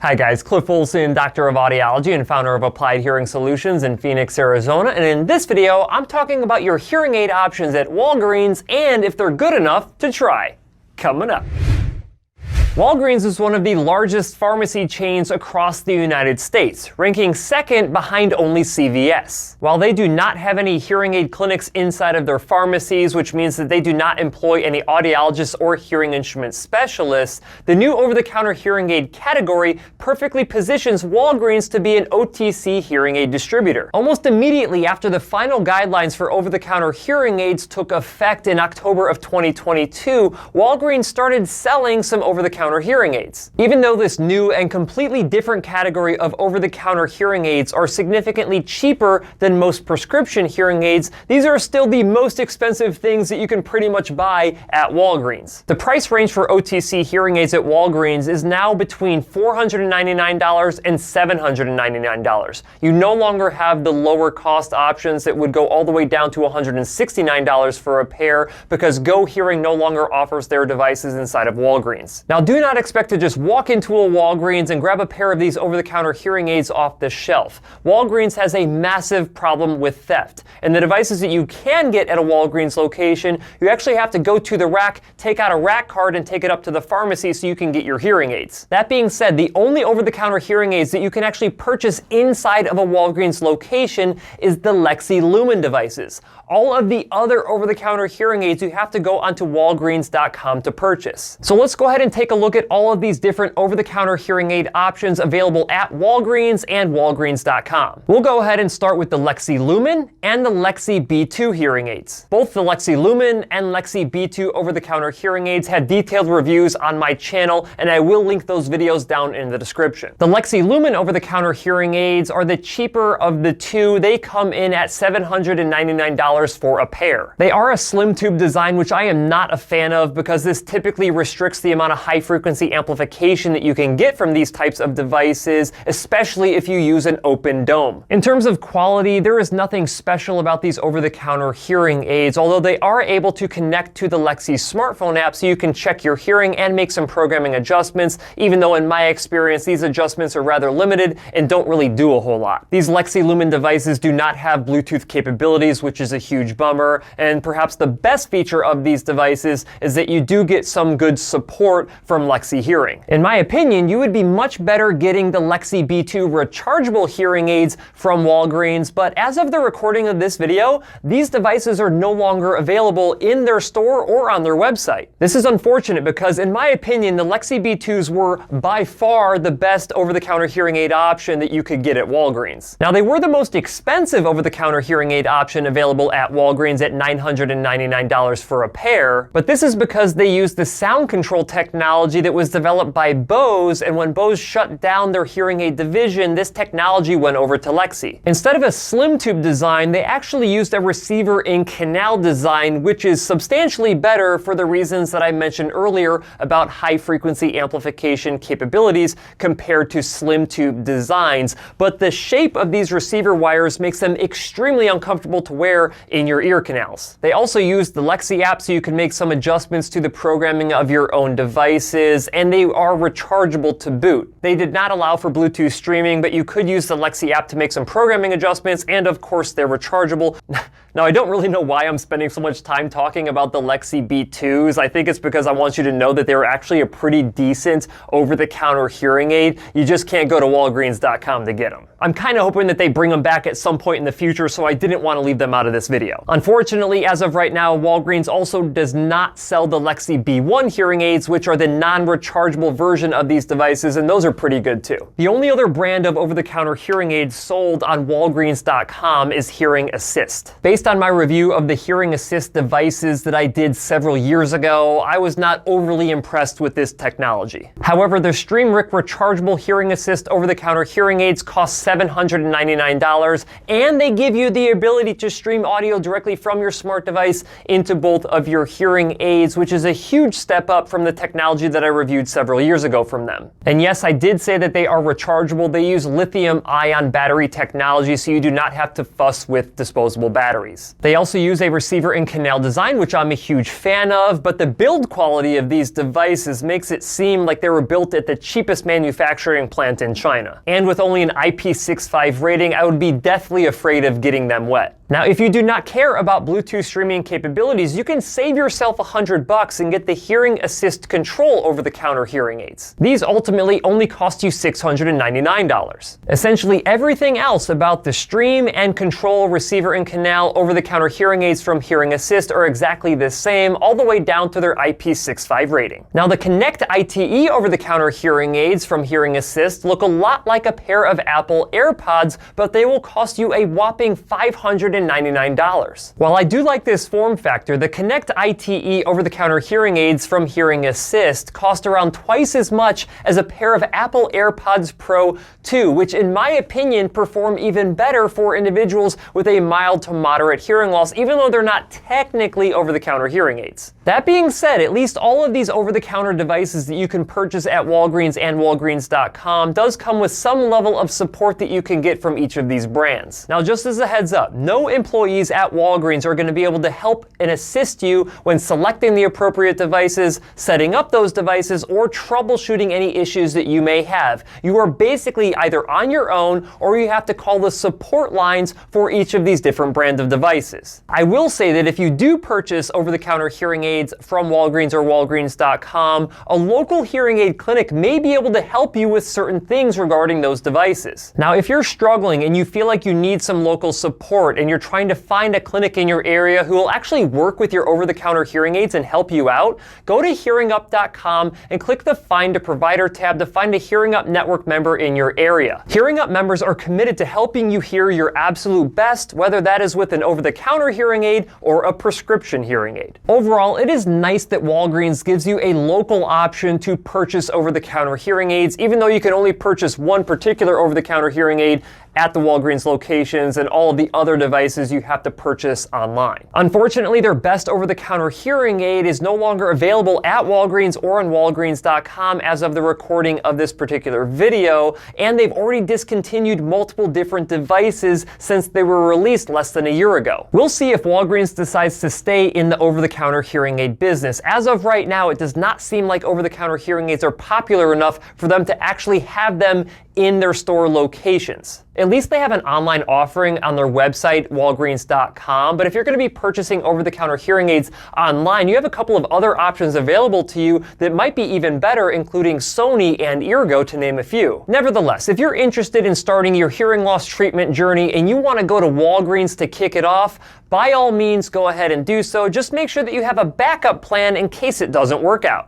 Hi guys, Cliff Olson, Doctor of Audiology and founder of Applied Hearing Solutions in Phoenix, Arizona. And in this video, I'm talking about your hearing aid options at Walgreens and if they're good enough to try. Coming up. Walgreens is one of the largest pharmacy chains across the United States, ranking second behind only CVS. While they do not have any hearing aid clinics inside of their pharmacies, which means that they do not employ any audiologists or hearing instrument specialists, the new over-the-counter hearing aid category perfectly positions Walgreens to be an OTC hearing aid distributor. Almost immediately after the final guidelines for over-the-counter hearing aids took effect in October of 2022, Walgreens started selling some over-the-counter hearing aids. Even though this new and completely different category of over-the-counter hearing aids are significantly cheaper than most prescription hearing aids, these are still the most expensive things that you can pretty much buy at Walgreens. The price range for OTC hearing aids at Walgreens is now between $499 and $799. You no longer have the lower cost options that would go all the way down to $169 for a pair because Go Hearing no longer offers their devices inside of Walgreens. Now, do not expect to just walk into a Walgreens and grab a pair of these over-the-counter hearing aids off the shelf. Walgreens has a massive problem with theft. And the devices that you can get at a Walgreens location, you actually have to go to the rack, take out a rack card, and take it up to the pharmacy so you can get your hearing aids. That being said, the only over-the-counter hearing aids that you can actually purchase inside of a Walgreens location is the Lexie Lumen devices. All of the other over-the-counter hearing aids you have to go onto Walgreens.com to purchase. So let's go ahead and take a look at all of these different over-the-counter hearing aid options available at Walgreens and Walgreens.com. We'll go ahead and start with the Lexie Lumen and the Lexie B2 hearing aids. Both the Lexie Lumen and Lexie B2 over-the-counter hearing aids have detailed reviews on my channel, and I will link those videos down in the description. The Lexie Lumen over-the-counter hearing aids are the cheaper of the two. They come in at $799 for a pair. They are a slim tube design, which I am not a fan of because this typically restricts the amount of high-frequency amplification that you can get from these types of devices, especially if you use an open dome. In terms of quality, there is nothing special about these over-the-counter hearing aids, although they are able to connect to the Lexie smartphone app so you can check your hearing and make some programming adjustments, even though in my experience, these adjustments are rather limited and don't really do a whole lot. These Lexie Lumen devices do not have Bluetooth capabilities, which is a huge bummer, and perhaps the best feature of these devices is that you do get some good support from Lexie Hearing. In my opinion, you would be much better getting the Lexie B2 rechargeable hearing aids from Walgreens, but as of the recording of this video, these devices are no longer available in their store or on their website. This is unfortunate because in my opinion, the Lexie B2s were by far the best over-the-counter hearing aid option that you could get at Walgreens. Now, they were the most expensive over-the-counter hearing aid option available at Walgreens at $999 for a pair, but this is because they use the sound control technology that was developed by Bose, and when Bose shut down their hearing aid division, this technology went over to Lexie. Instead of a slim tube design, they actually used a receiver in canal design, which is substantially better for the reasons that I mentioned earlier about high frequency amplification capabilities compared to slim tube designs, but the shape of these receiver wires makes them extremely uncomfortable to wear in your ear canals. They also use the Lexie app so you can make some adjustments to the programming of your own devices, and they are rechargeable to boot. They did not allow for Bluetooth streaming, but you could use the Lexie app to make some programming adjustments, and of course they're rechargeable. Now, I don't really know why I'm spending so much time talking about the Lexie B2s. I think it's because I want you to know that they're actually a pretty decent over-the-counter hearing aid. You just can't go to Walgreens.com to get them. I'm kind of hoping that they bring them back at some point in the future, so I didn't want to leave them out of this video. Unfortunately, as of right now, Walgreens also does not sell the Lexie B1 hearing aids, which are the non-rechargeable version of these devices, and those are pretty good too. The only other brand of over-the-counter hearing aids sold on Walgreens.com is HearingAssist. Based on my review of the HearingAssist devices that I did several years ago, I was not overly impressed with this technology. However, the StreamRick rechargeable HearingAssist over-the-counter hearing aids cost $799, and they give you the ability to stream audio directly from your smart device into both of your hearing aids, which is a huge step up from the technology that I reviewed several years ago from them. And yes, I did say that they are rechargeable. They use lithium-ion battery technology, so you do not have to fuss with disposable batteries. They also use a receiver in canal design, which I'm a huge fan of, but the build quality of these devices makes it seem like they were built at the cheapest manufacturing plant in China. And with only an IP65 rating, I would be deathly afraid of getting them wet. Now, if you do not care about Bluetooth streaming capabilities, you can save yourself $100 and get the HearingAssist Control over-the-counter hearing aids. These ultimately only cost you $699. Essentially, everything else about the stream and control receiver and canal over-the-counter hearing aids from HearingAssist are exactly the same, all the way down to their IP65 rating. Now, the Connect ITE over-the-counter hearing aids from HearingAssist look a lot like a pair of Apple AirPods, but they will cost you a whopping $599. While I do like this form factor, the Connect ITE over-the-counter hearing aids from HearingAssist cost around twice as much as a pair of Apple AirPods Pro 2, which in my opinion perform even better for individuals with a mild to moderate hearing loss, even though they're not technically over-the-counter hearing aids. That being said, at least all of these over-the-counter devices that you can purchase at Walgreens and Walgreens.com does come with some level of support that you can get from each of these brands. Now, just as a heads up, no employees at Walgreens are going to be able to help and assist you when selecting the appropriate devices, setting up those devices, or troubleshooting any issues that you may have. You are basically either on your own or you have to call the support lines for each of these different brands of devices. I will say that if you do purchase over-the-counter hearing aids from Walgreens or Walgreens.com, a local hearing aid clinic may be able to help you with certain things regarding those devices. Now, if you're struggling and you feel like you need some local support and you're trying to find a clinic in your area who will actually work with your over-the-counter hearing aids and help you out, go to hearingup.com and click the Find a Provider tab to find a Hearing Up Network member in your area. Hearing Up members are committed to helping you hear your absolute best, whether that is with an over-the-counter hearing aid or a prescription hearing aid. Overall, it is nice that Walgreens gives you a local option to purchase over-the-counter hearing aids, even though you can only purchase one particular over-the-counter hearing aid at the Walgreens locations, and all of the other devices you have to purchase online. Unfortunately, their best over-the-counter hearing aid is no longer available at Walgreens or on Walgreens.com as of the recording of this particular video, and they've already discontinued multiple different devices since they were released less than a year ago. We'll see if Walgreens decides to stay in the over-the-counter hearing aid business. As of right now, it does not seem like over-the-counter hearing aids are popular enough for them to actually have them in their store locations. At least they have an online offering on their website, Walgreens.com, but if you're going to be purchasing over-the-counter hearing aids online, you have a couple of other options available to you that might be even better, including Sony and Eargo, to name a few. Nevertheless, if you're interested in starting your hearing loss treatment journey and you want to go to Walgreens to kick it off, by all means, go ahead and do so. Just make sure that you have a backup plan in case it doesn't work out.